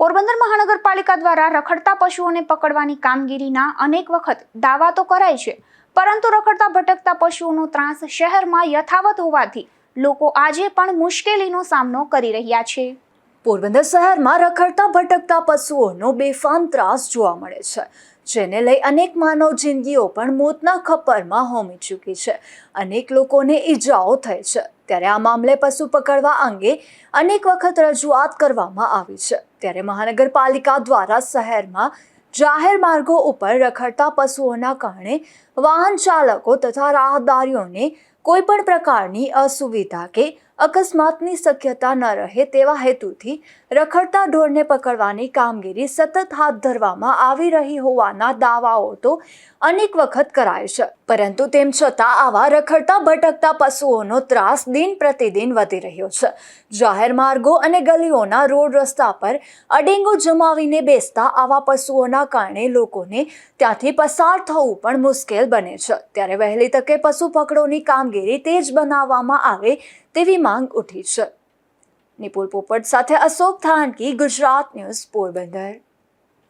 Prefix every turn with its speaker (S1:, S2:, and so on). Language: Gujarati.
S1: પોરબંદર મહાનગરપાલિકા દ્વારા રખડતા પશુઓને પકડવાની કામગીરીના અનેક વખત દાવા તો કરાય છે, પરંતુ રખડતા ભટકતા પશુઓનો ત્રાસ શહેરમાં યથાવત હોવાથી લોકો આજે પણ મુશ્કેલીનો સામનો કરી રહ્યા છે।
S2: પોરબંદર શહેરમાં રખડતા ભટકતા પશુઓનો બેફામ ત્રાસ જોવા મળે છે, જેને લઈ અનેક માનવ જિંદગીઓ પણ મોતના ખપ્પરમાં હોમી ચૂકી છે। અનેક લોકોને ઈજાઓ થઈ છે, ત્યારે આ મામલે પશુ પકડવા અંગે અનેક વખત રજૂઆત કરવામાં આવી છે। ત્યારે મહાનગરપાલિકા દ્વારા શહેરમાં જાહેર માર્ગો ઉપર રખડતા પશુઓના કારણે વાહન ચાલકો તથા રાહદારીઓને કોઈ પણ પ્રકારની અસુવિધા કે અકસ્માતની શક્યતા ન રહે તેવા હેતુથી રખડતા ઢોરને પકડવાની કામગીરી સતત હાથ ધરવામાં આવી રહી હોવાના દાવાઓ તો અનેક વખત કરાય છે, પરંતુ તેમ છતાં આવા રખડતા ભટકતા પશુઓનો ત્રાસ દિન પ્રતિદિન વધી રહ્યો છે। જાહેર માર્ગો અને ગલીઓના રોડ રસ્તા પર અડીંગો જમાવીને બેસતા આવા પશુઓના કારણે લોકોને ત્યાંથી પસાર થવું પણ મુશ્કેલ બને છે। ત્યારે વહેલી તકે પશુ પકડોની કામગીરી તેજ બનાવવામાં આવે તેવી માંગ ઉઠી છે। નિપુલ પોપટ સાથે અશોક થાનકી, ગુજરાત ન્યૂઝ, પોરબંદર।